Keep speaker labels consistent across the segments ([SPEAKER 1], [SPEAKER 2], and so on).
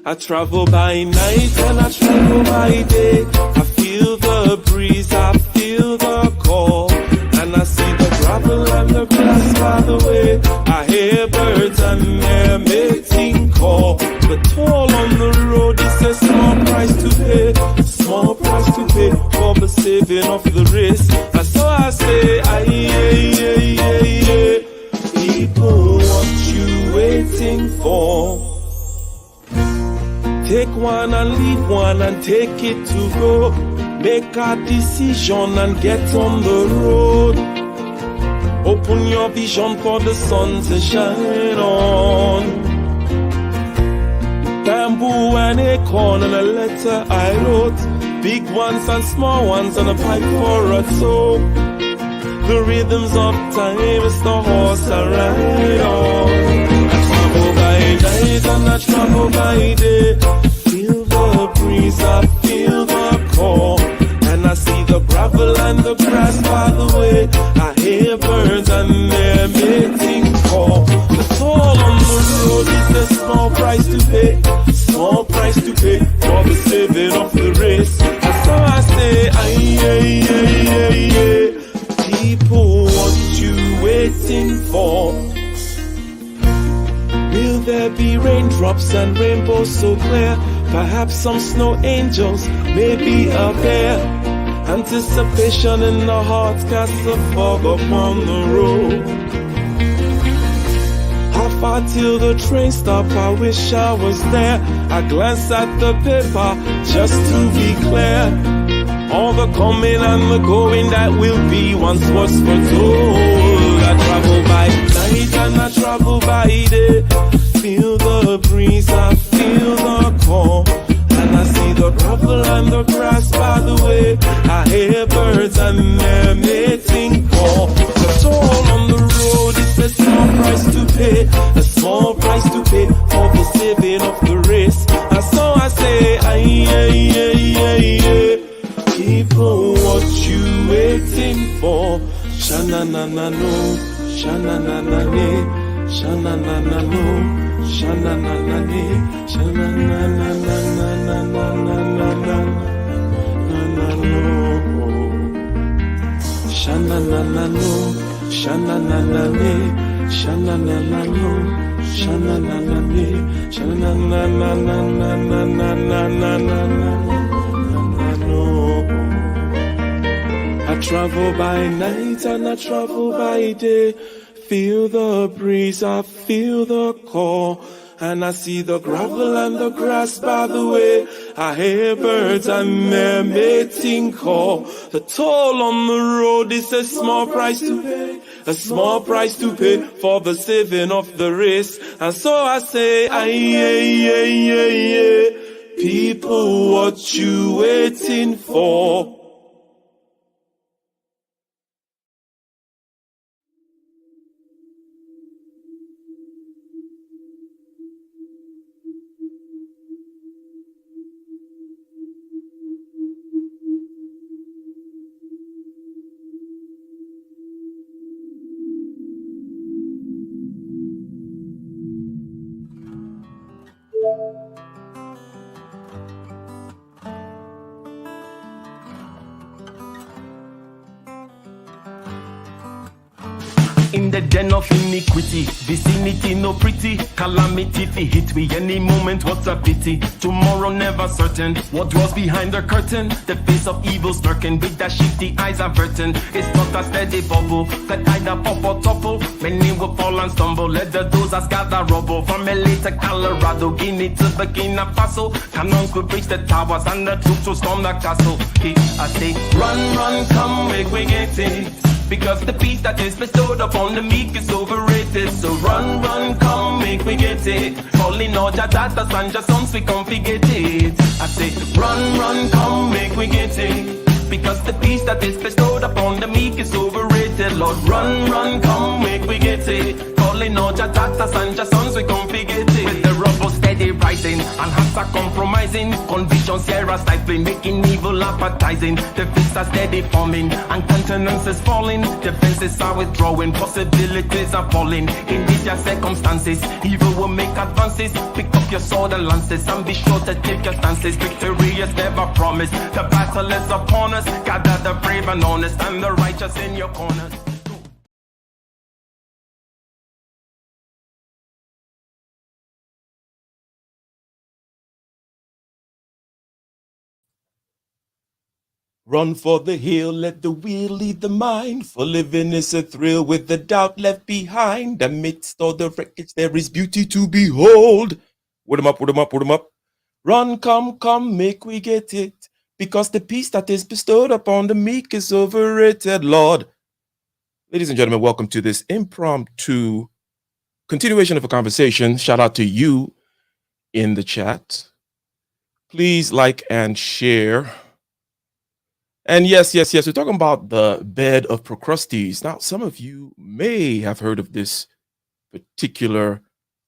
[SPEAKER 1] I travel by night and I travel by day. I feel the breeze, I feel the call, and I see the gravel and the grass by the way. I hear birds and they're mating call. The toll on the road is a small price to pay, small price to pay for the saving of the race. That's so I say, aye. People, what you waiting for? Take one and leave one and take it to go. Make a decision and get on the road. Open your vision for the sun to shine on. Bamboo and acorn and a letter I wrote. Big ones and small ones and a pipe for a toe. The rhythms of time is the horse I ride on. I travel by night and I travel by day. Feel the breeze, I feel the call, and I see the gravel and the grass by the way. I hear birds and they're mating call. The toll on the road is a small price to pay, small price to pay for the saving of the race. And so I say, aye. People, what you waiting for? Will there be raindrops and rainbows so clear? Perhaps some snow angels, maybe a bear. Anticipation in the heart casts a fog upon the road. How far till the train stop? I wish I was there. I glance at the paper just to be clear. All the coming and the going that will be once was foretold. I travel by night and I travel by day. Feel the breeze, I feel the call, and I see the gravel and the grass by the way. I hear birds and they're mating call. The toll on the road is a small price to pay, a small price to pay for the saving of the race. And so I say, aye. People, what you waiting for? Sha-na-na-na-no, sha-na-na-na-ne, sha-na-na-na-no, sha-na-na-na-ne, sha-na-na-na-na-na-na-na-na-na-na-no, sha-na-na-na-no, sha-na-na-na-ne, sha-na-na-na-no, sha-na-na-na-ne, sha-na-na-na-na-na-na-na-na-na-na-na. I travel by night and I travel by day. Feel the breeze, I feel the call, and I see the gravel and the grass by the way. I hear birds and they're mating call. The toll on the road is a small price to pay, a small price to pay for the saving of the race. And so I say, aye. People, what you waiting for?
[SPEAKER 2] In the den of iniquity, vicinity no pretty, calamity fi hit we any moment, what a pity. Tomorrow never certain, what draws behind the curtain, the face of evil smirking with that shifty eyes averting. It's not a steady bubble that either pop or topple, many will fall and stumble, let the dozers gather rubble. From LA to Colorado, Guinea to Burkina Faso, cannon could reach the towers and the troops will storm the castle. I say, run, come, make we get it, because the peace that is bestowed upon the meek is overrated. So run, come, make we get it. Calling all your daughters and your sons, we come forget it. I say, run, come, make we get it, because the peace that is bestowed upon the meek is overrated. Lord, run, come, make we get it. Calling all your daughters and your sons, we come forget it. With the rubble steady rising, and hearts are compromising. Convictions here are stifling, making evil appetizing. The fists are steady forming, and countenance is falling. Defenses are withdrawing, possibilities are falling. In these circumstances, evil will make advances. Pick up your sword and lances, and be sure to take your stances. Victory is never promised. The battle is upon us. Gather the brave and honest, and the righteous in your corners.
[SPEAKER 1] Run for the hill, let the wheel lead the mind. For living is a thrill with the doubt left behind. Amidst all the wreckage, there is beauty to behold. Put 'em up, put 'em up, put 'em up. Run, come, come, make we get it. Because the peace that is bestowed upon the meek is overrated, Lord. Ladies and gentlemen, welcome to this impromptu continuation of a conversation. Shout out to you in the chat. Please like and share. And yes, we're talking about the bed of Procrustes. Now, some of you may have heard of this particular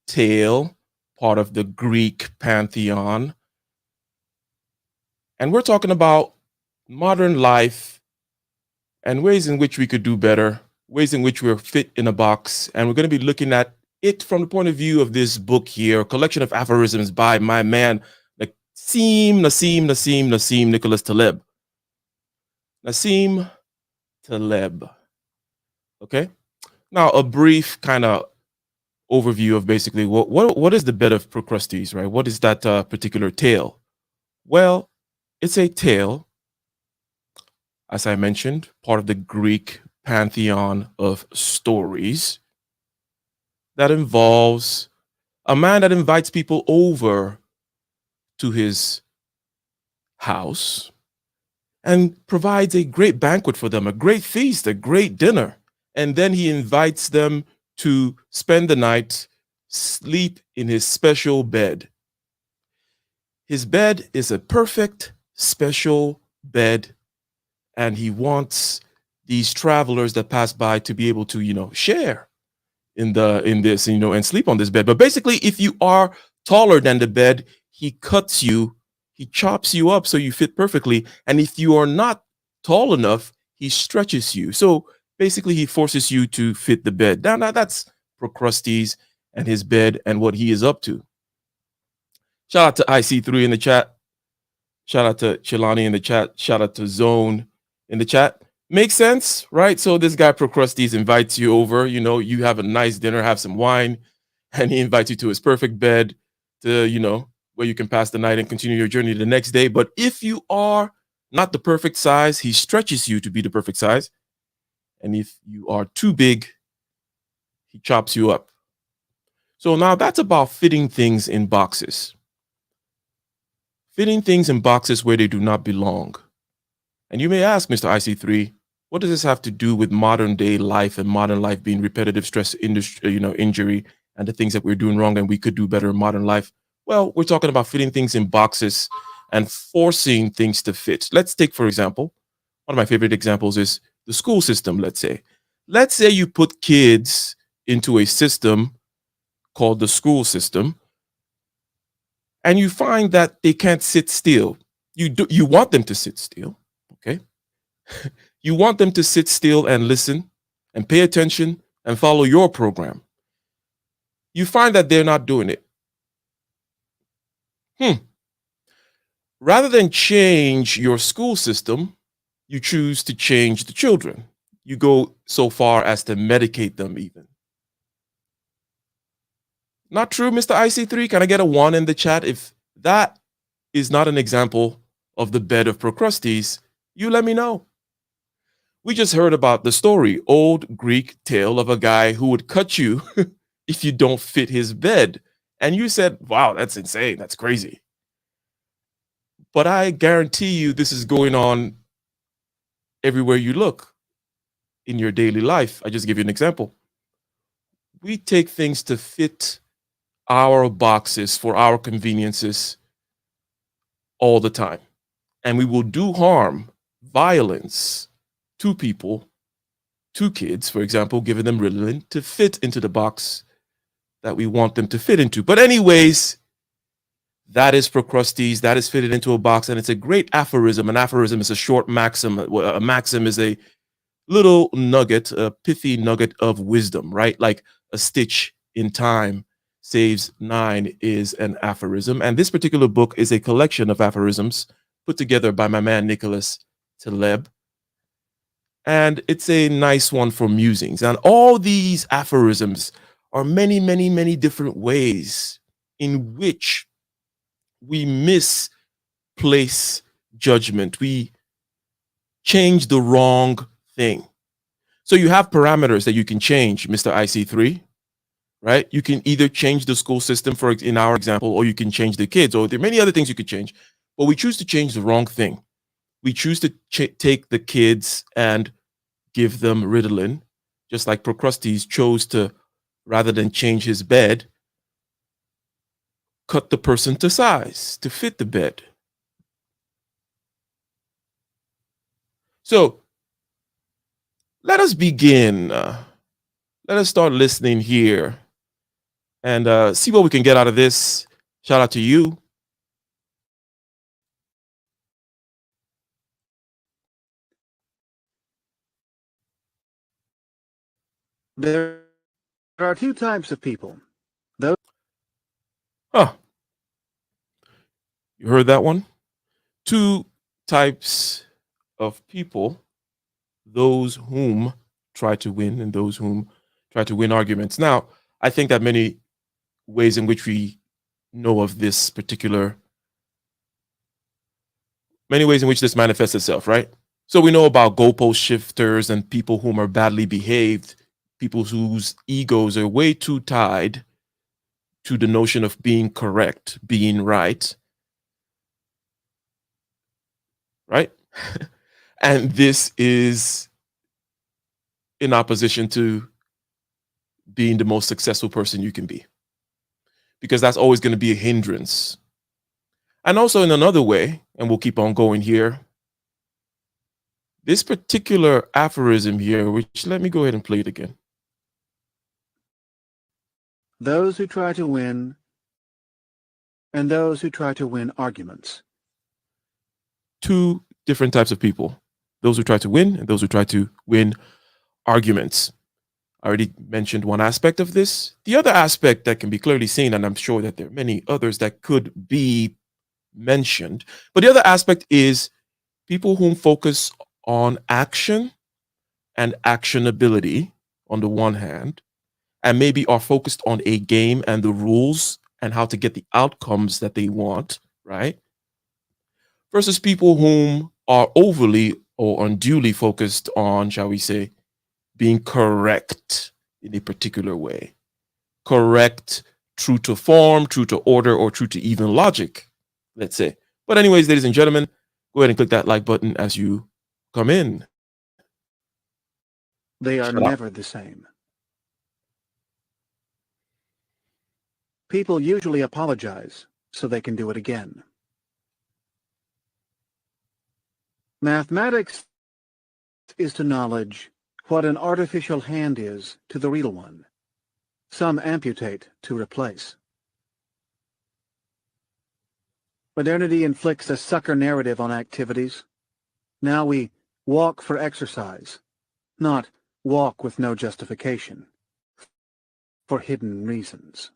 [SPEAKER 1] tale, part of the Greek pantheon. And we're talking about modern life and ways in which we could do better, ways in which we're fit in a box. And we're going to be looking at it from the point of view of this book here, a collection of aphorisms by my man, Nassim Nicholas Taleb. Nassim Taleb. Okay. Now, a brief kind of overview of basically what is the bed of Procrustes, right? What is that particular tale? Well, it's a tale, as I mentioned, part of the Greek pantheon of stories that involves a man that invites people over to his house and provides a great banquet for them, a great feast, a great dinner. And then he invites them to spend the night, sleep in his special bed. His bed is a perfect special bed, and he wants these travelers that pass by to be able to, share in this, and sleep on this bed. But basically, if you are taller than the bed, he cuts you. He chops you up so you fit perfectly. And if you are not tall enough, he stretches you. So basically, he forces you to fit the bed. Now that's Procrustes and his bed and what he is up to. Shout out to IC3 in the chat. Shout out to Chilani in the chat. Shout out to Zone in the chat. Makes sense, right? So this guy Procrustes invites you over. You have a nice dinner, have some wine, and he invites you to his perfect bed to, where you can pass the night and continue your journey the next day. But if you are not the perfect size, he stretches you to be the perfect size. And if you are too big, he chops you up. So now that's about fitting things in boxes. Fitting things in boxes where they do not belong. And you may ask, Mr. IC3, what does this have to do with modern day life and modern life being repetitive stress injury and the things that we're doing wrong and we could do better in modern life? Well, we're talking about fitting things in boxes and forcing things to fit. Let's take, for example, one of my favorite examples is the school system, let's say. Let's say you put kids into a system called the school system, and you find that they can't sit still. You want them to sit still, okay? You want them to sit still and listen and pay attention and follow your program. You find that they're not doing it. Rather than change your school system, you choose to change the children. You go so far as to medicate them even. Not true, Mr. IC3? Can I get a 1 in the chat? If that is not an example of the bed of Procrustes, you let me know. We just heard about the story, old Greek tale of a guy who would cut you if you don't fit his bed. And you said, wow, that's insane. That's crazy. But I guarantee you this is going on everywhere you look in your daily life. I just give you an example. We take things to fit our boxes for our conveniences all the time. And we will do harm, violence to people, to kids, for example, giving them Ritalin to fit into the box that we want them to fit into. But anyways, That is Procrustes. That is fitted into a box, and it's a great aphorism. An aphorism is a short maxim. A maxim is a little nugget, a pithy nugget of wisdom, right? Like a stitch in time saves nine is an aphorism. And this particular book is a collection of aphorisms put together by my man Nicholas Taleb. And it's a nice one for musings. And all these aphorisms are many, many, many different ways in which we misplace judgment. We change the wrong thing. So you have parameters that you can change, Mr. IC3, right? You can either change the school system, for in our example, or you can change the kids, or there are many other things you could change. But we choose to change the wrong thing. We choose to take the kids and give them Ritalin, just like Procrustes chose to, rather than change his bed, cut the person to size to fit the bed. So let us begin. Let us start listening here and see what we can get out of this. Shout out to you.
[SPEAKER 3] There are two types of people. Those
[SPEAKER 1] Huh. You heard that one? Two types of people, those whom try to win and those whom try to win arguments. Now, I think that many ways in which we know of this particular, many ways in which this manifests itself, right? So we know about goalpost shifters and people whom are badly behaved, people whose egos are way too tied to the notion of being correct, being right. Right? And this is in opposition to being the most successful person you can be, because that's always going to be a hindrance. And also in another way, and we'll keep on going here, this particular aphorism here, which let me go ahead and play it again.
[SPEAKER 3] Those who try to win and those who try to win arguments.
[SPEAKER 1] Two different types of people, those who try to win and those who try to win arguments. I already mentioned one aspect of this. The other aspect that can be clearly seen, and I'm sure that there are many others that could be mentioned, but the other aspect is people who focus on action and actionability on the one hand, and maybe are focused on a game and the rules and how to get the outcomes that they want, right? Versus people whom are overly or unduly focused on, shall we say, being correct in a particular way. Correct, true to form, true to order, or true to even logic, let's say. But anyways, ladies and gentlemen, go ahead and click that like button as you come in.
[SPEAKER 3] They are never the same. People usually apologize so they can do it again. Mathematics is to knowledge what an artificial hand is to the real one. Some amputate to replace. Modernity inflicts a sucker narrative on activities. Now we walk for exercise, not walk with no justification, for hidden reasons.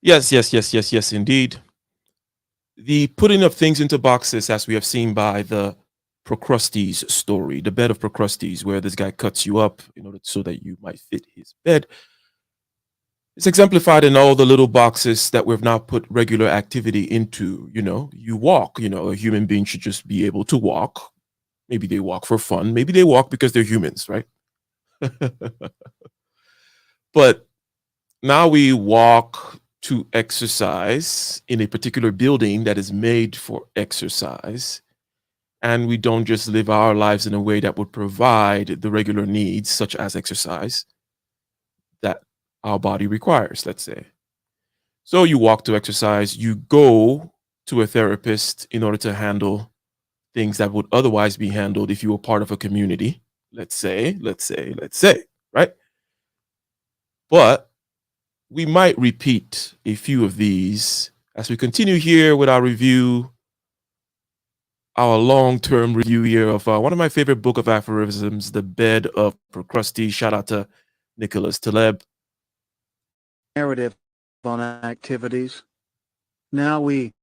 [SPEAKER 1] Yes, indeed. The putting of things into boxes, as we have seen by the Procrustes story, the bed of Procrustes, where this guy cuts you up in order so that you might fit his bed. It's exemplified in all the little boxes that we've now put regular activity into. You walk, a human being should just be able to walk. Maybe they walk for fun. Maybe they walk because they're humans, right? But now we walk to exercise in a particular building that is made for exercise. And we don't just live our lives in a way that would provide the regular needs, such as exercise, that our body requires, let's say. So you walk to exercise, you go to a therapist in order to handle things that would otherwise be handled if you were part of a community, let's say, right? But we might repeat a few of these as we continue here with our review, our long-term review here of one of my favorite book of aphorisms, The Bed of Procrustes. Shout out to Nicholas Taleb.
[SPEAKER 3] Narrative on activities. Now we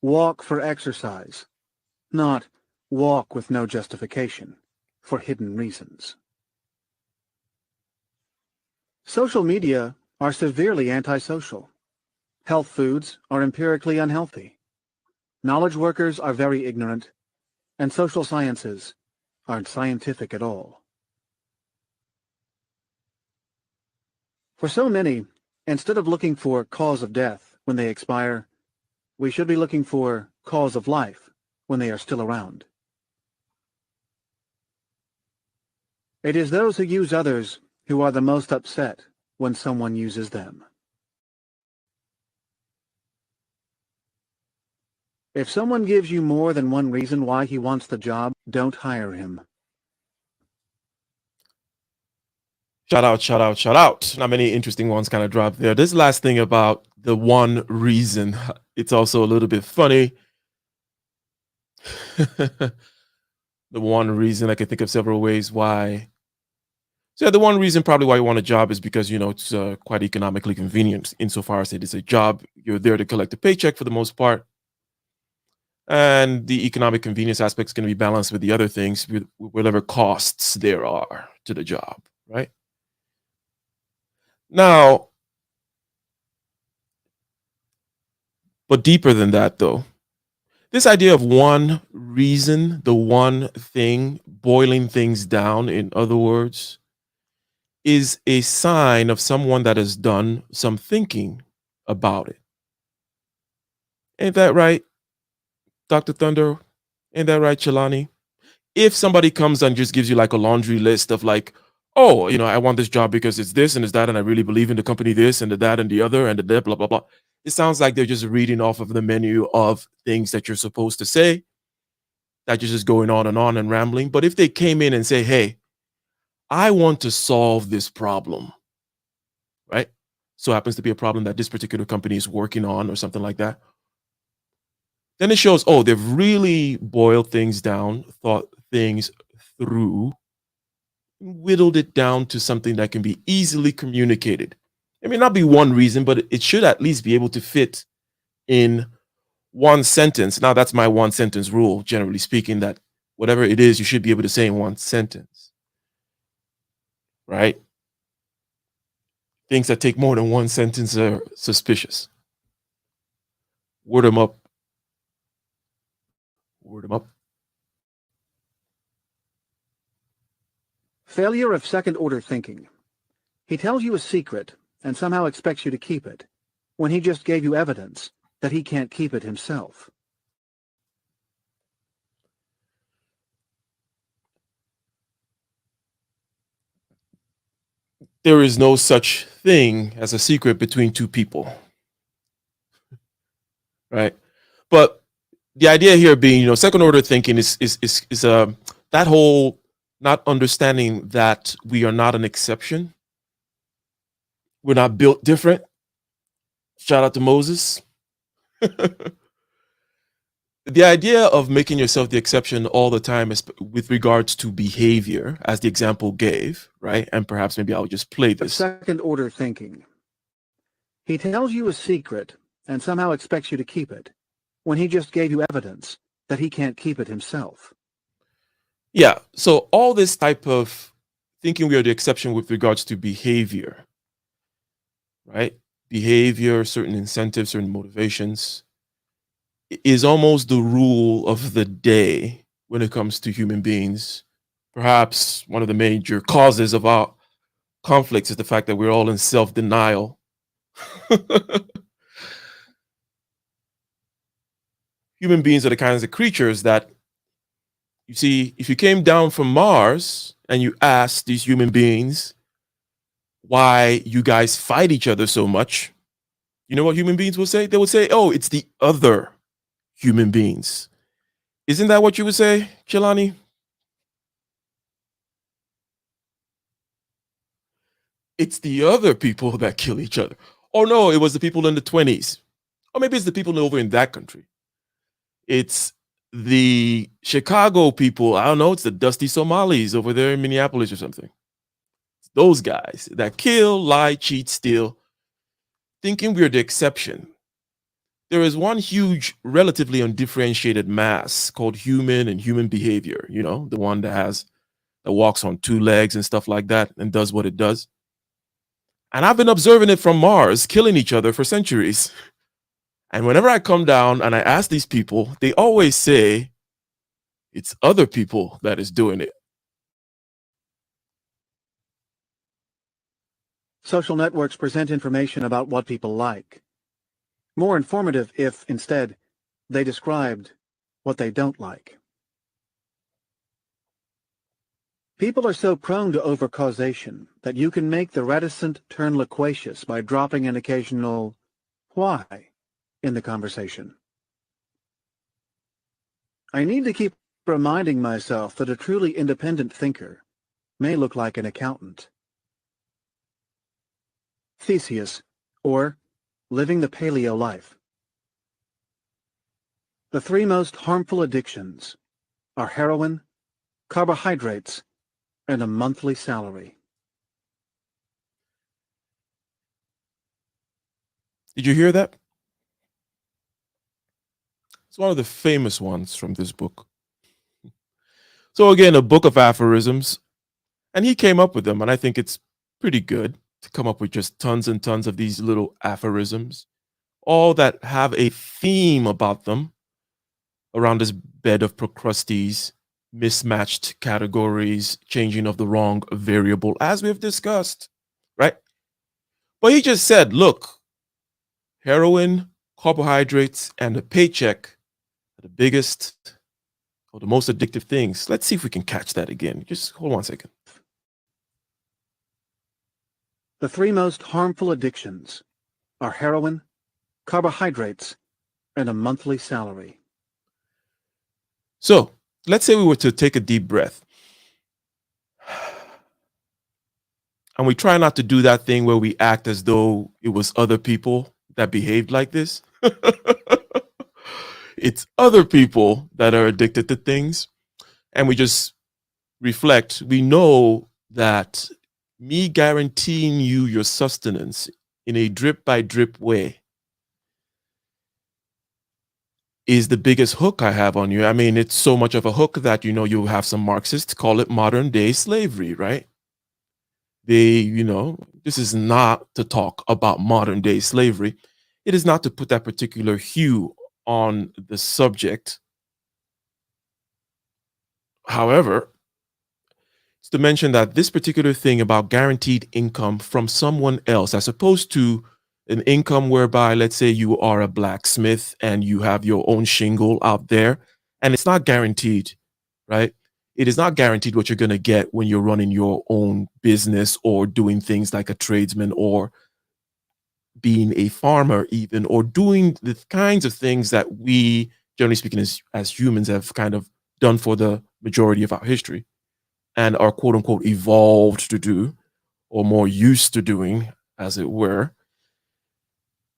[SPEAKER 3] walk for exercise, not walk with no justification, for hidden reasons. Social media are severely antisocial. Health foods are empirically unhealthy. Knowledge workers are very ignorant, and social sciences aren't scientific at all. For so many, instead of looking for cause of death when they expire, we should be looking for cause of life when they are still around. It is those who use others who are the most upset when someone uses them. If someone gives you more than one reason why he wants the job, don't hire him.
[SPEAKER 1] Shout out, shout out, shout out. Not many interesting ones kind of dropped there. This last thing about the one reason, it's also a little bit funny. The one reason, I can think of several ways why. So the one reason probably why you want a job is because, it's quite economically convenient insofar as it is a job. You're there to collect a paycheck for the most part. And the economic convenience aspect is going to be balanced with the other things, with whatever costs there are to the job, right? Now, but deeper than that, though, this idea of one reason, the one thing, boiling things down, in other words, is a sign of someone that has done some thinking about it. Ain't that right, Dr. Thunder? Ain't that right, Chelani? If somebody comes and just gives you like a laundry list of like, oh, I want this job because it's this and it's that, and I really believe in the company this and the that and the other and the that, blah, blah, blah. It sounds like they're just reading off of the menu of things that you're supposed to say, that you're just going on and rambling. But if they came in and say, hey, I want to solve this problem, right? So happens to be a problem that this particular company is working on or something like that. Then it shows, oh, they've really boiled things down, thought things through, whittled it down to something that can be easily communicated. It may not be one reason, but it should at least be able to fit in one sentence. Now, that's my one sentence rule, generally speaking, that whatever it is, you should be able to say in one sentence, right? Things that take more than one sentence are suspicious. Word them up. Word them up.
[SPEAKER 3] Failure of second-order thinking. He tells you a secret and somehow expects you to keep it, when he just gave you evidence that he can't keep it himself.
[SPEAKER 1] There is no such thing as a secret between two people, right? But the idea here being, second order thinking is that whole not understanding that we are not an exception. We're not built different. Shout out to Moses. The idea of making yourself the exception all the time is with regards to behavior, as the example gave, right? And perhaps maybe I'll just play this.
[SPEAKER 3] Second order thinking. He tells you a secret and somehow expects you to keep it, when he just gave you evidence that he can't keep it himself.
[SPEAKER 1] Yeah, so all this type of thinking we are the exception with regards to behavior, right? Behavior, certain incentives, certain motivations, is almost the rule of the day when it comes to human beings. Perhaps one of the major causes of our conflicts is the fact that we're all in self-denial. Human beings are the kinds of creatures that, you see, if you came down from Mars and you asked these human beings why you guys fight each other so much, you know what human beings will say? They would say, oh, it's the other human beings. Isn't that what you would say, Chelani? it's the other people that kill each other. Or no, it was the people in the 20s. Or maybe it's the people over in that country. It's the Chicago people. I don't know. It's the dusty Somalis over there in Minneapolis or something. It's those guys that kill, lie, cheat, steal, thinking we're the exception. There is one huge, relatively undifferentiated mass called human and human behavior. You know, the one that walks on two legs and stuff like that and does what it does. And I've been observing it from Mars, killing each other for centuries. And whenever I come down and I ask these people, they always say it's other people that is doing it.
[SPEAKER 3] Social networks present information about what people like. More informative if, instead, they described what they don't like. People are so prone to overcausation that you can make the reticent turn loquacious by dropping an occasional "why" in the conversation. I need to keep reminding myself that a truly independent thinker may look like an accountant. Theseus, or Living the Paleo Life. The three most harmful addictions are heroin, carbohydrates, and a monthly salary.
[SPEAKER 1] Did you hear that? It's one of the famous ones from this book. So again, a book of aphorisms, and he came up with them, and I think it's pretty good to come up with just tons and tons of these little aphorisms, all that have a theme about them around this bed of Procrustes, mismatched categories, changing of the wrong variable, as we've discussed, right? But he just said, look, heroin, carbohydrates, and a paycheck are the biggest or the most addictive things. Let's see if we can catch that again. Just hold on a second.
[SPEAKER 3] The three most harmful addictions are heroin, carbohydrates, and a monthly salary.
[SPEAKER 1] So let's say we were to take a deep breath. And we try not to do that thing where we act as though it was other people that behaved like this. It's other people that are addicted to things. And we just reflect. We know that me guaranteeing you your sustenance in a drip by drip way is the biggest hook I have on you. I mean, it's so much of a hook that, you have some Marxists call it modern day slavery, right? This is not to talk about modern day slavery. It is not to put that particular hue on the subject. However, it's to mention that this particular thing about guaranteed income from someone else, as opposed to an income whereby, let's say you are a blacksmith and you have your own shingle out there, and it's not guaranteed, right? It is not guaranteed what you're going to get when you're running your own business or doing things like a tradesman or being a farmer even, or doing the kinds of things that we, generally speaking, as humans have kind of done for the majority of our history and are quote unquote evolved to do, or more used to doing, as it were.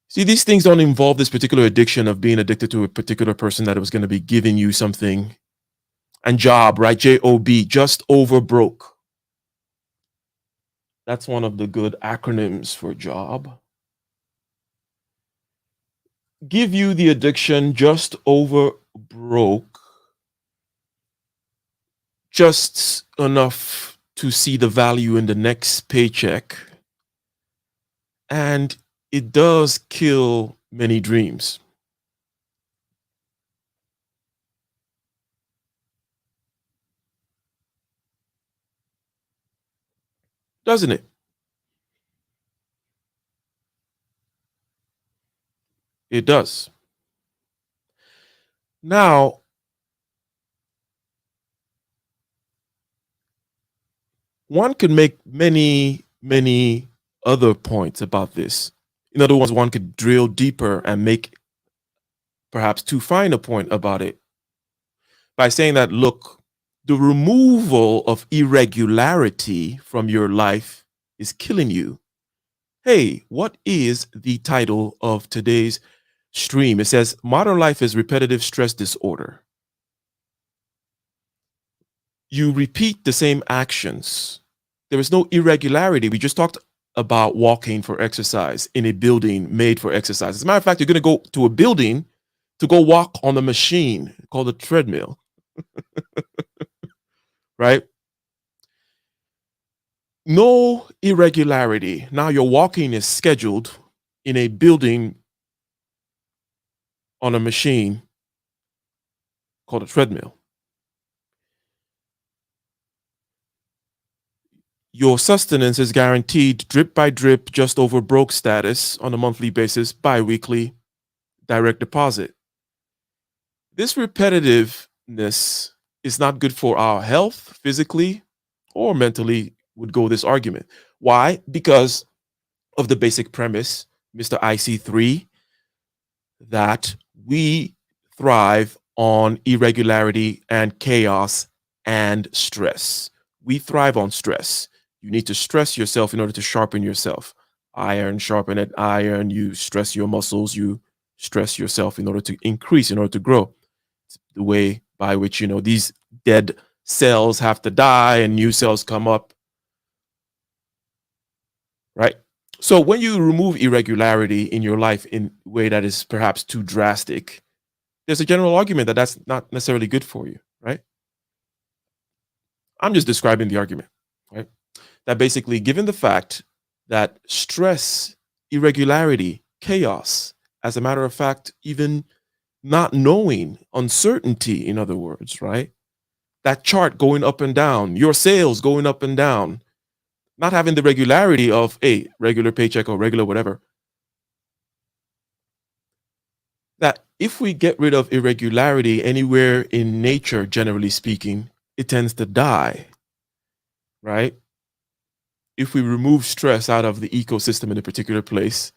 [SPEAKER 1] See, these things don't involve this particular addiction of being addicted to a particular person that was going to be giving you something. And job, right? J-O-B, just over broke. That's one of the good acronyms for job. Give you the addiction just over broke, just enough to see the value in the next paycheck. And it does kill many dreams. Doesn't it? It does. Now, one could make many, many other points about this. In other words, one could drill deeper and make perhaps too fine a point about it by saying that, look, the removal of irregularity from your life is killing you. Hey, what is the title of today's stream? It says modern life is repetitive stress disorder. You repeat the same actions. There is no irregularity. We just talked about walking for exercise in a building made for exercise. As a matter of fact, you're going to go to a building to go walk on a machine called a treadmill, right? No irregularity. Now your walking is scheduled in a building on a machine called a treadmill. Your sustenance is guaranteed drip by drip, just over broke status on a monthly basis, bi-weekly, direct deposit. This repetitiveness is not good for our health, physically or mentally, would go this argument. Why? Because of the basic premise, Mr. IC3, that we thrive on irregularity and chaos and stress. We thrive on stress. You need to stress yourself in order to sharpen yourself. Iron sharpened iron. You stress your muscles. You stress yourself in order to increase, in order to grow. It's the way by which, these dead cells have to die and new cells come up. Right? So when you remove irregularity in your life in a way that is perhaps too drastic, there's a general argument that that's not necessarily good for you, right? I'm just describing the argument, right? That basically, given the fact that stress, irregularity, chaos, as a matter of fact, even not knowing, uncertainty, in other words, right? That chart going up and down, your sales going up and down, not having the regularity of a regular paycheck or regular whatever. That if we get rid of irregularity anywhere in nature, generally speaking, it tends to die, right? If we remove stress out of the ecosystem in a particular place,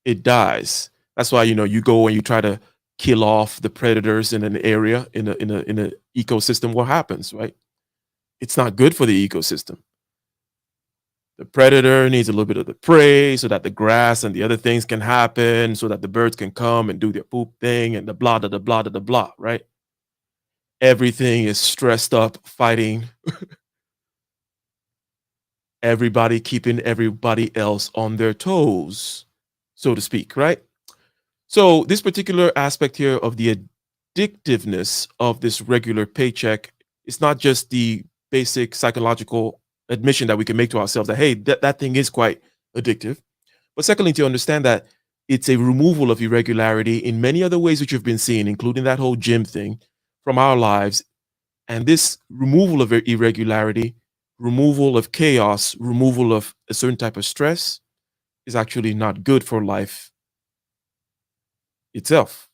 [SPEAKER 1] it dies. That's why, you go and you try to kill off the predators in an area, in a ecosystem. What happens, right? It's not good for the ecosystem. The predator needs a little bit of the prey so that the grass and the other things can happen, so that the birds can come and do their poop thing and the blah, da, da, blah, da, da, blah, right? Everything is stressed up, fighting. Everybody keeping everybody else on their toes, so to speak, right? So this particular aspect here of the addictiveness of this regular paycheck is not just the basic psychological admission that we can make to ourselves that, hey, that thing is quite addictive. But secondly, to understand that it's a removal of irregularity in many other ways which you've been seeing, including that whole gym thing, from our lives. And this removal of irregularity, removal of chaos, removal of a certain type of stress is actually not good for life itself.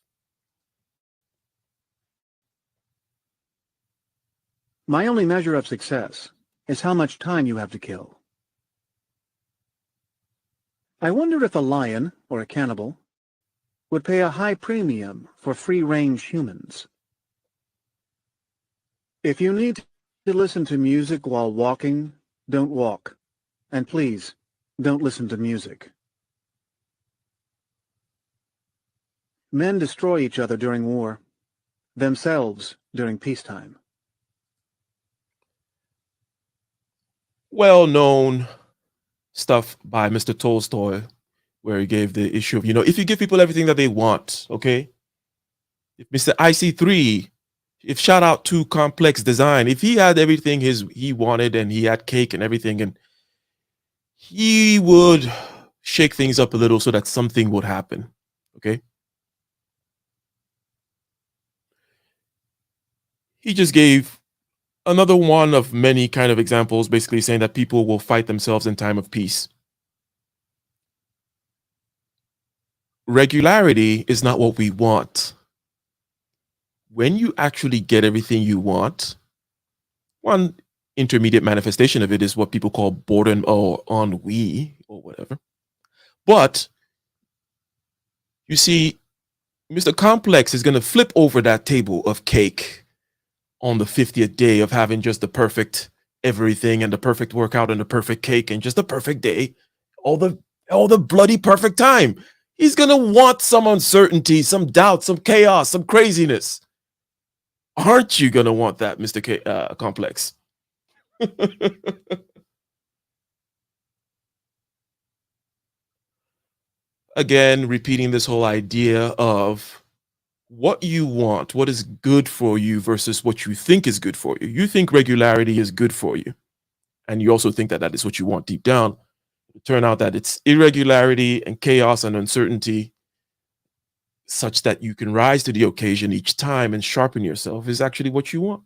[SPEAKER 3] My only measure of success is how much time you have to kill. I wonder if a lion, or a cannibal, would pay a high premium for free-range humans. If you need to listen to music while walking, don't walk. And please, don't listen to music. Men destroy each other during war, themselves during peacetime.
[SPEAKER 1] Well-known stuff by Mr. Tolstoy, where he gave the issue of, if you give people everything that they want, okay? If Mr. IC3, if shout out to Complex Design, if he had everything he wanted and he had cake and everything, and he would shake things up a little so that something would happen, okay? He just gave another one of many kind of examples, basically saying that people will fight themselves in time of peace. Regularity is not what we want. When you actually get everything you want, one intermediate manifestation of it is what people call boredom or ennui or whatever. But you see, Mr. Complex is going to flip over that table of cake on the 50th day of having just the perfect
[SPEAKER 4] everything and the perfect workout and the perfect cake and just the perfect day, all the bloody perfect time. He's gonna want some uncertainty, some doubt, some chaos, some craziness. Aren't you gonna want that, Mr. Complex? Again, repeating this whole idea of what you want, what is good for you versus what you think is good for you. You think regularity is good for you, and you also think that that is what you want deep down. It turn out that it's irregularity and chaos and uncertainty such that you can rise to the occasion each time and sharpen yourself is actually what you want.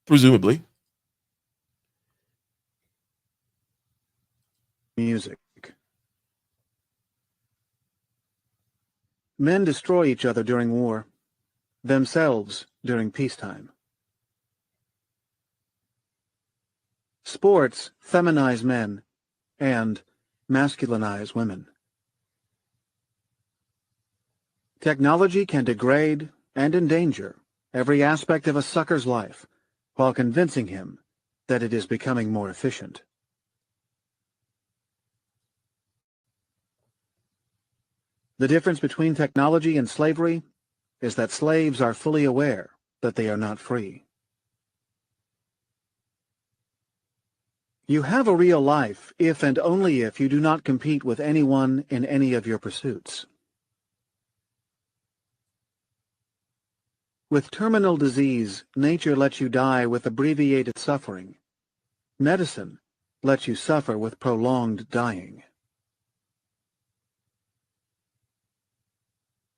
[SPEAKER 4] Presumably.
[SPEAKER 3] Music. Men destroy each other during war, themselves during peacetime. Sports feminize men and masculinize women. Technology can degrade and endanger every aspect of a sucker's life while convincing him that it is becoming more efficient. The difference between technology and slavery is that slaves are fully aware that they are not free. You have a real life if and only if you do not compete with anyone in any of your pursuits. With terminal disease, nature lets you die with abbreviated suffering. Medicine lets you suffer with prolonged dying.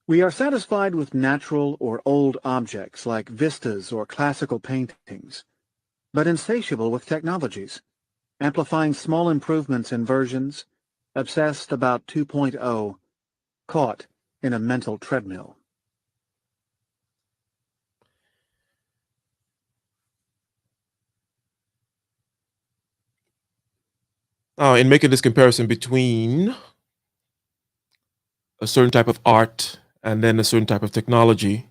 [SPEAKER 3] We are satisfied with natural or old objects like vistas or classical paintings, but insatiable with technologies, amplifying small improvements in versions, obsessed about 2.0, caught in a mental treadmill.
[SPEAKER 4] In making this comparison between a certain type of art and then a certain type of technology,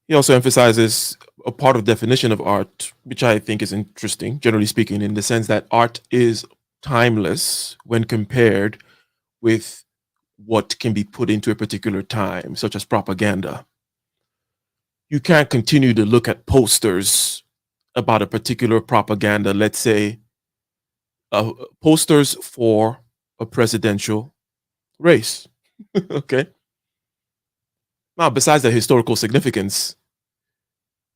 [SPEAKER 4] he also emphasizes a part of definition of art, which I think is interesting, generally speaking, in the sense that art is timeless when compared with what can be put into a particular time, such as propaganda. You can't continue to look at posters about a particular propaganda, let's say posters for a presidential race. Okay. Now, besides the historical significance,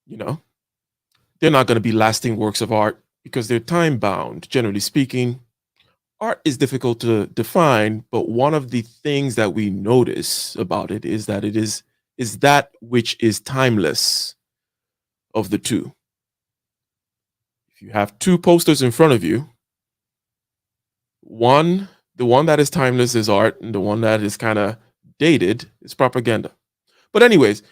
[SPEAKER 4] they're not going to be lasting works of art because they're time bound. Generally speaking, art is difficult to define, but one of the things that we notice about it is that it is that which is timeless of the two. If you have two posters in front of you, the one that is timeless is art, and the one that is kind of dated is propaganda. But anyways,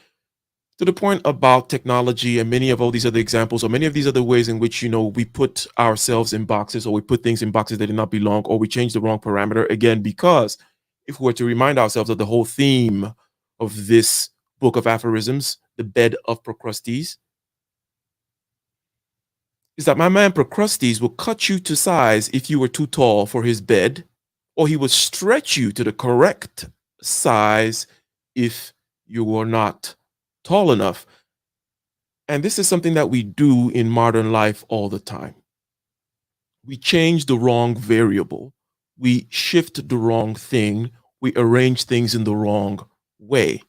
[SPEAKER 4] to the point about technology and many of all these other examples, or many of these other ways in which, we put ourselves in boxes, or we put things in boxes that do not belong, or we change the wrong parameter, again, because if we were to remind ourselves of the whole theme of this book of aphorisms, the bed of Procrustes, is that my man Procrustes will cut you to size if you were too tall for his bed, or he would stretch you to the correct size if you were not tall enough. And this is something that we do in modern life all the time. We change the wrong variable. We shift the wrong thing. We arrange things in the wrong way,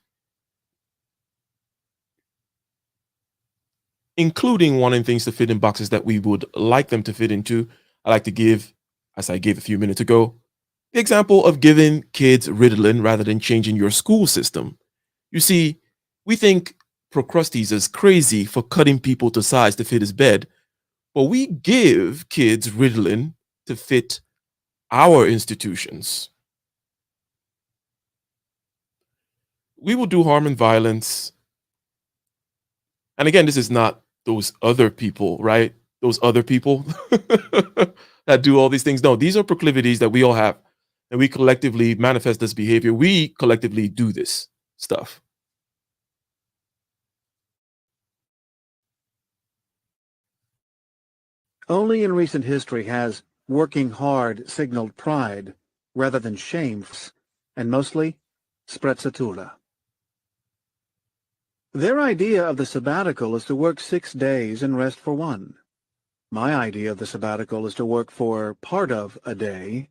[SPEAKER 4] including wanting things to fit in boxes that we would like them to fit into. I like to give, as I gave a few minutes ago, the example of giving kids Ritalin rather than changing your school system. You see, we think Procrustes is crazy for cutting people to size to fit his bed, but we give kids Ritalin to fit our institutions. We will do harm and violence. And again, this is not those other people, right? Those other people that do all these things. No, these are proclivities that we all have, and we collectively manifest this behavior. We collectively do this stuff.
[SPEAKER 3] Only in recent history has working hard signaled pride rather than shame, and mostly sprezzatura. Their idea of the sabbatical is to work 6 days and rest for 1. My idea of the sabbatical is to work for part of a day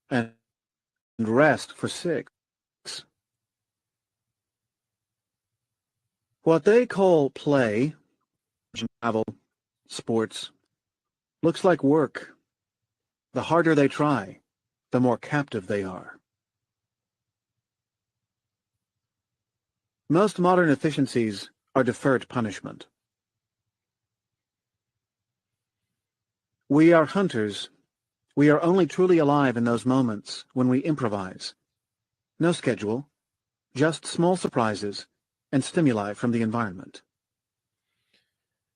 [SPEAKER 3] and rest for 6. What they call play, travel, sports, looks like work. The harder they try, the more captive they are. Most modern efficiencies are deferred punishment. We are hunters. We are only truly alive in those moments when we improvise. No schedule, just small surprises and stimuli from the environment.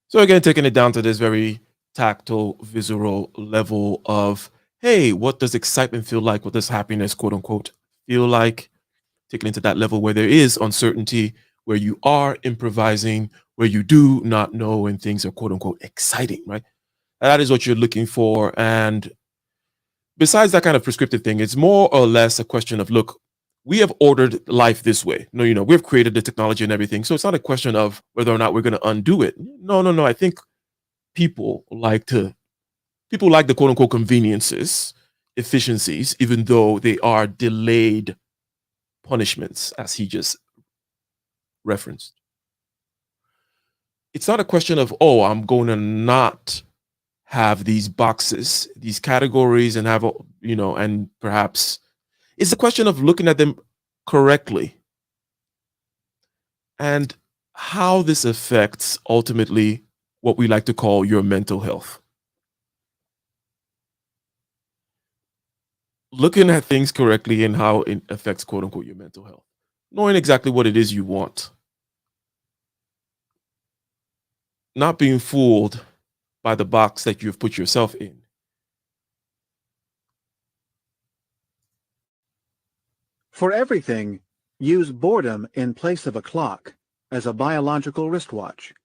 [SPEAKER 4] So again, taking it down to this very tactile, visceral level of, hey, what does excitement feel like? What does happiness, quote unquote, feel like? Taking it to that level where there is uncertainty, where you are improvising, where you do not know when things are, quote unquote, exciting, right? That is what you're looking for. And besides that kind of prescriptive thing, it's more or less a question of, look, we have ordered life this way. No, we've created the technology and everything. So it's not a question of whether or not we're going to undo it. No. I think people like the quote unquote conveniences, efficiencies, even though they are delayed punishments, as he just referenced. It's not a question of, oh, I'm going to not have these boxes, these categories, and have, and perhaps it's a question of looking at them correctly and how this affects ultimately what we like to call your mental health. Looking at things correctly and how it affects, quote unquote, your mental health. Knowing exactly what it is you want. Not being fooled by the box that you've put yourself in.
[SPEAKER 3] For everything, use boredom in place of a clock as a biological wristwatch,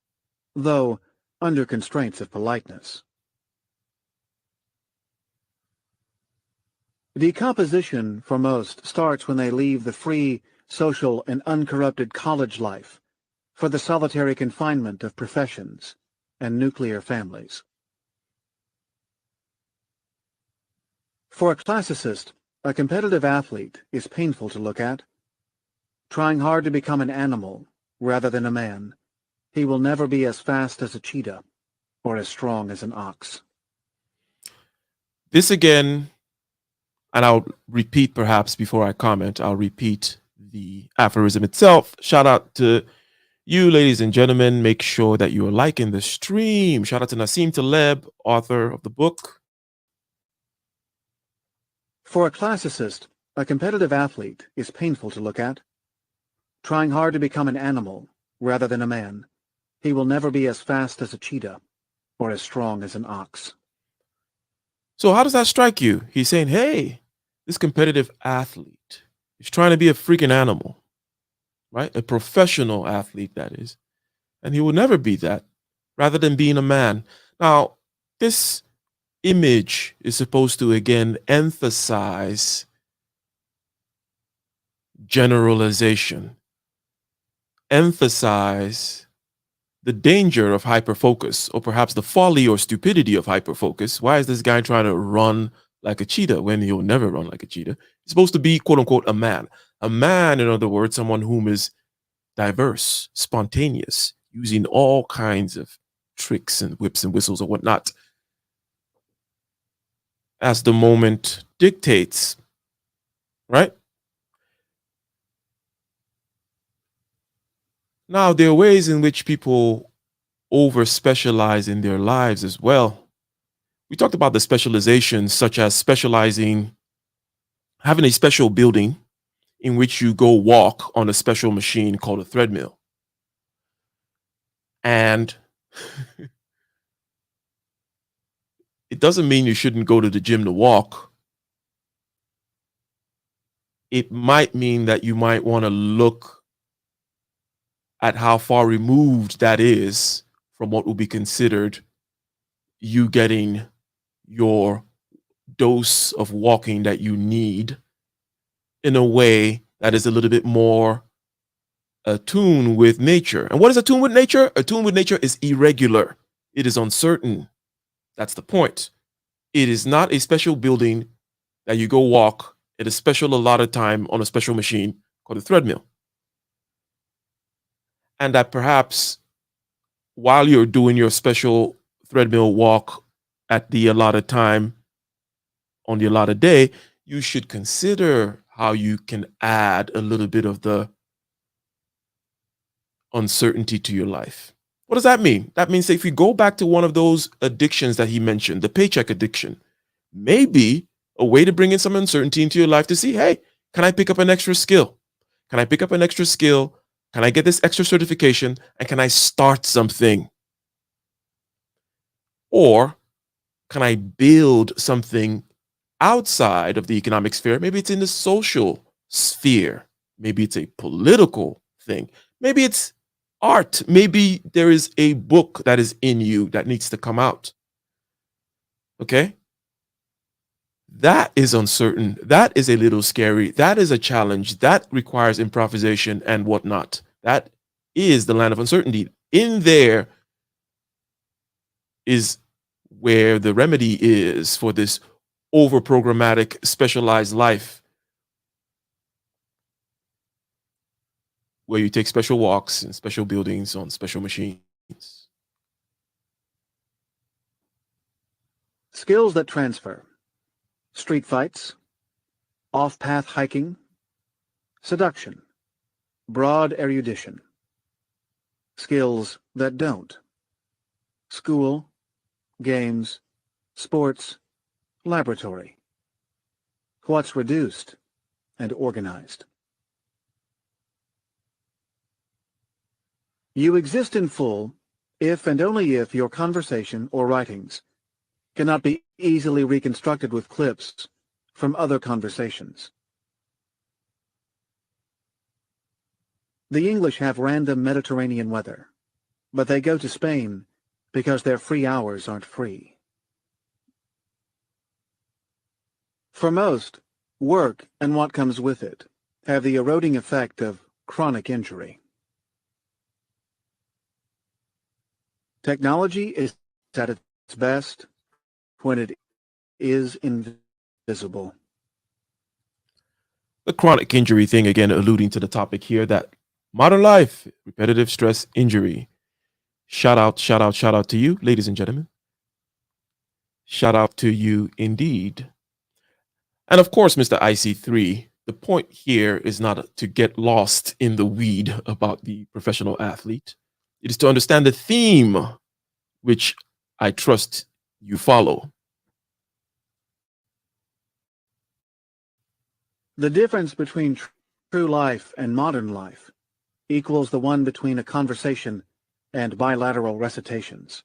[SPEAKER 3] though under constraints of politeness. Decomposition for most starts when they leave the free, social, and uncorrupted college life for the solitary confinement of professions and nuclear families. For a classicist, a competitive athlete is painful to look at. Trying hard to become an animal rather than a man, he will never be as fast as a cheetah or as strong as an ox.
[SPEAKER 4] This again, and I'll repeat perhaps before I comment, I'll repeat the aphorism itself. Shout out to you, ladies and gentlemen. Make sure that you are liking the stream. Shout out to Nassim Taleb, author of the book.
[SPEAKER 3] For a classicist, a competitive athlete is painful to look at. Trying hard to become an animal rather than a man, he will never be as fast as a cheetah or as strong as an ox.
[SPEAKER 4] So how does that strike you? He's saying, hey, this competitive athlete is trying to be a freaking animal, right? A professional athlete, that is. And he will never be that, rather than being a man. Now, this image is supposed to, again, emphasize generalization, emphasize the danger of hyperfocus, or perhaps the folly or stupidity of hyperfocus. Why is this guy trying to run like a cheetah when he'll never run like a cheetah? He's supposed to be, quote unquote, a man. A man, in other words, someone whom is diverse, spontaneous, using all kinds of tricks and whips and whistles or whatnot as the moment dictates, right? Now, there are ways in which people over specialize in their lives as well. We talked about the specializations, such as specializing, having a special building in which you go walk on a special machine called a treadmill. And it doesn't mean you shouldn't go to the gym to walk. It might mean that you might want to look at how far removed that is from what will be considered you getting your dose of walking that you need in a way that is a little bit more attuned with nature. And what is attuned with nature? Attuned with nature is irregular. It is uncertain. That's the point. It is not a special building that you go walk at a special allotted time on a special machine called a treadmill. And that perhaps while you're doing your special treadmill walk at the allotted time on the allotted day, you should consider how you can add a little bit of the uncertainty to your life. What does that mean? That means that if you go back to one of those addictions that he mentioned, the paycheck addiction, maybe a way to bring in some uncertainty into your life to see, hey, can I pick up an extra skill? Can I pick up an extra skill? Can I get this extra certification? And can I start something? Or can I build something outside of the economic sphere? Maybe it's in the social sphere. Maybe it's a political thing. Maybe it's art. Maybe there is a book that is in you that needs to come out. Okay? That is uncertain. That is a little scary. That is a challenge. That requires improvisation and whatnot. That is the land of uncertainty. In there is where the remedy is for this over programmatic, specialized life, where you take special walks in special buildings on special machines.
[SPEAKER 3] Skills that transfer: street fights, off-path hiking, seduction, broad erudition. Skills that don't: school, games, sports, laboratory. What's reduced and organized. You exist in full if and only if your conversation or writings cannot be easily reconstructed with clips from other conversations. The English have random Mediterranean weather, but they go to Spain because their free hours aren't free. For most, work and what comes with it have the eroding effect of chronic injury. Technology is at its best when it is invisible.
[SPEAKER 4] The chronic injury thing, again, alluding to the topic here, that modern life, repetitive stress injury. Shout out to you, ladies and gentlemen. Shout out to you indeed. And of course, Mr. IC3, the point here is not to get lost in the weed about the professional athlete. It is to understand the theme, which I trust you follow.
[SPEAKER 3] The difference between true life and modern life equals the one between a conversation and bilateral recitations.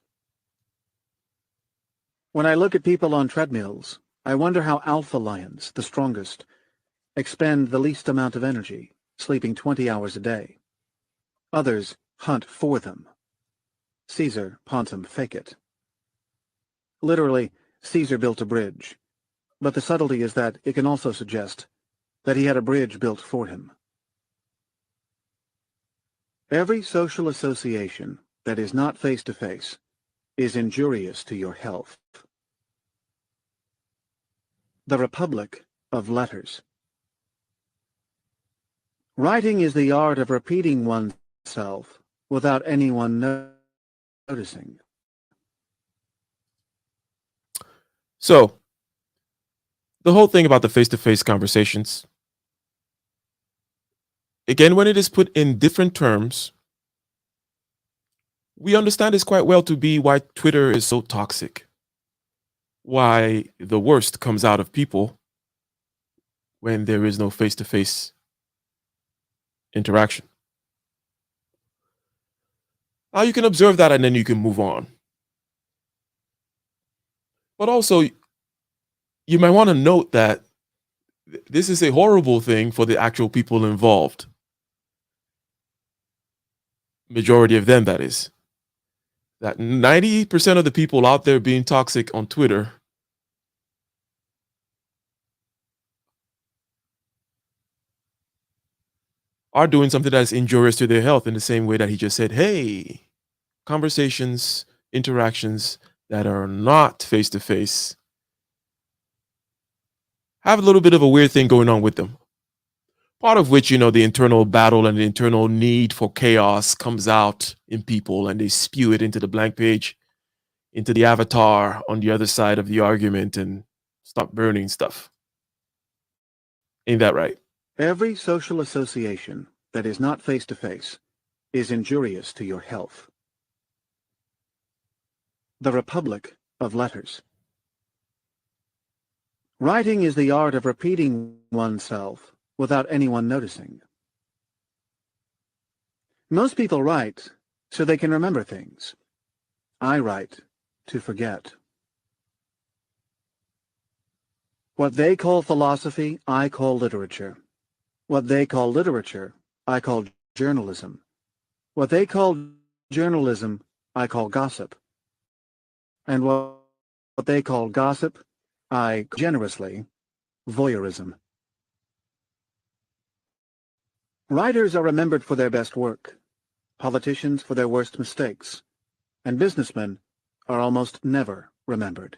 [SPEAKER 3] When I look at people on treadmills, I wonder how alpha lions, the strongest, expend the least amount of energy, sleeping 20 hours a day. Others hunt for them. Caesar pontem fecit. Literally, Caesar built a bridge, but the subtlety is that it can also suggest that he had a bridge built for him. Every social association that is not face-to-face is injurious to your health. The Republic of Letters. Writing is the art of repeating oneself without anyone noticing.
[SPEAKER 4] So, the whole thing about the face-to-face conversations, again, when it is put in different terms, we understand this quite well to be why Twitter is so toxic, why the worst comes out of people when there is no face-to-face interaction. Now you can observe that and then you can move on. But also, you might want to note that this is a horrible thing for the actual people involved. Majority of them, that is. that 90% of the people out there being toxic on Twitter are doing something that is injurious to their health, in the same way that he just said, hey, conversations, interactions that are not face to face have a little bit of a weird thing going on with them. Part of which, the internal battle and the internal need for chaos comes out in people, and they spew it into the blank page, into the avatar on the other side of the argument, and start burning stuff. Ain't that right?
[SPEAKER 3] Every social association that is not face-to-face is injurious to your health. The Republic of Letters. Writing is the art of repeating oneself without anyone noticing. Most people write so they can remember things. I write to forget. What they call philosophy, I call literature. What they call literature, I call journalism. What they call journalism, I call gossip. And what they call gossip, I generously voyeurism. Writers are remembered for their best work, politicians for their worst mistakes, and businessmen are almost never remembered.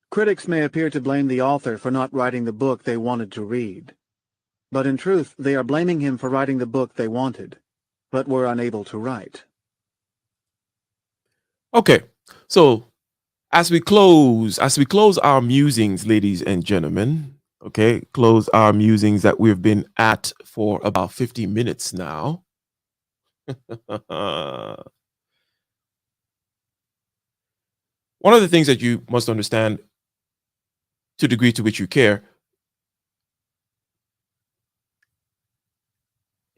[SPEAKER 3] Critics may appear to blame the author for not writing the book they wanted to read, but in truth they are blaming him for writing the book they wanted, but were unable to write.
[SPEAKER 4] Okay, so as we close our musings, ladies and gentlemen, close our musings that we've been at for about 50 minutes now. One of the things that you must understand, to the degree to which you care,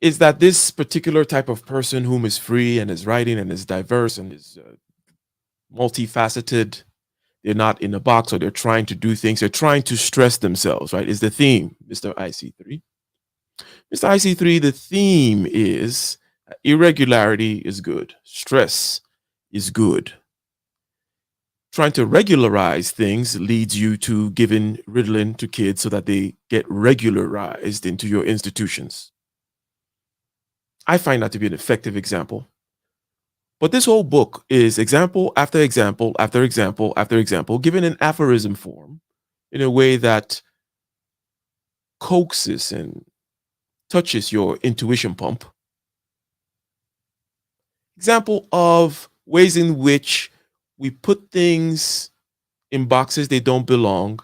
[SPEAKER 4] is that this particular type of person whom is free and is writing and is diverse and is multifaceted, they're not in a box, or they're trying to do things, they're trying to stress themselves, right, is the theme, Mr. IC3. Mr. IC3, the theme is irregularity is good, stress is good. Trying to regularize things leads you to giving Ritalin to kids so that they get regularized into your institutions. I find that to be an effective example. But this whole book is example after example after example after example, given in aphorism form, in a way that coaxes and touches your intuition pump. Example of ways in which we put things in boxes they don't belong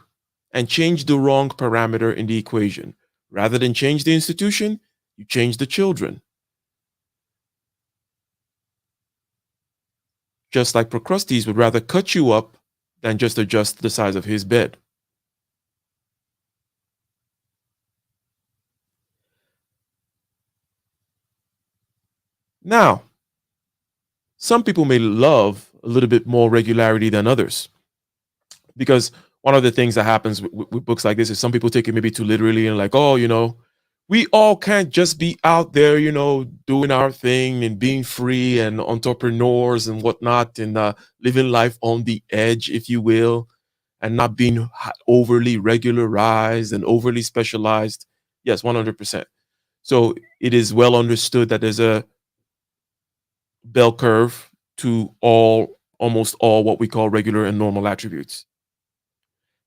[SPEAKER 4] and change the wrong parameter in the equation. Rather than change the institution, you change the children. Just like Procrustes would rather cut you up than just adjust the size of his bed. Now, some people may love a little bit more regularity than others, because one of the things that happens with books like this is some people take it maybe too literally and like, oh, we all can't just be out there, doing our thing and being free and entrepreneurs and whatnot, and living life on the edge, if you will, and not being overly regularized and overly specialized. Yes, 100%. So it is well understood that there's a bell curve to almost all what we call regular and normal attributes.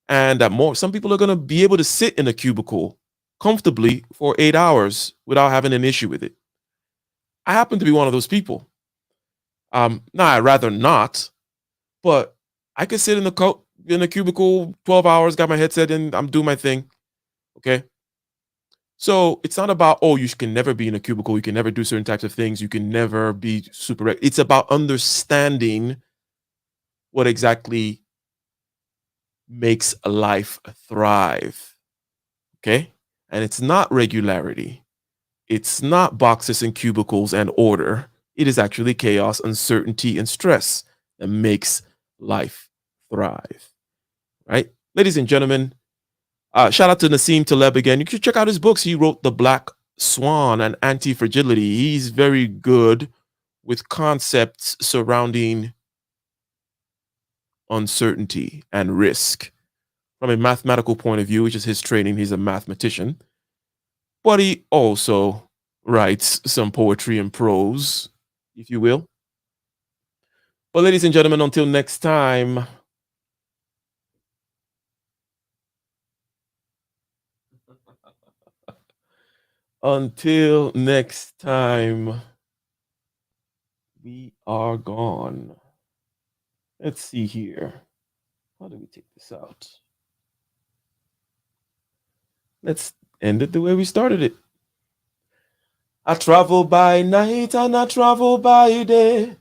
[SPEAKER 4] And that some people are going to be able to sit in a cubicle comfortably for 8 hours without having an issue with it. I happen to be one of those people. Now, I'd rather not, but I could sit in a cubicle 12 hours, got my headset in, I'm doing my thing. Okay. So it's not about, oh, you can never be in a cubicle, you can never do certain types of things, you can never be super. It's about understanding what exactly makes a life thrive. Okay. And it's not regularity. It's not boxes and cubicles and order. It is actually chaos, uncertainty, and stress that makes life thrive. Right? Ladies and gentlemen, shout out to Nassim Taleb again. You should check out his books. He wrote The Black Swan and anti-fragility. He's very good with concepts surrounding uncertainty and risk. From a mathematical point of view, which is his training, he's a mathematician. But he also writes some poetry and prose, if you will. But ladies and gentlemen, until next time, we are gone. Let's see here. How do we take this out? Let's end it the way we started it. I travel by night and I travel by day.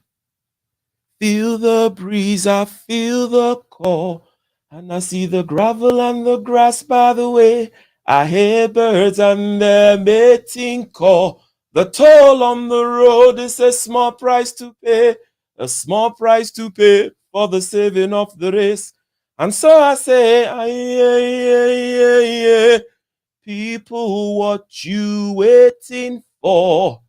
[SPEAKER 4] Feel the breeze, I feel the call. And I see the gravel and the grass by the way. I hear birds and their mating call. The toll on the road is a small price to pay. A small price to pay for the saving of the race. And so I say, people, what you waiting for?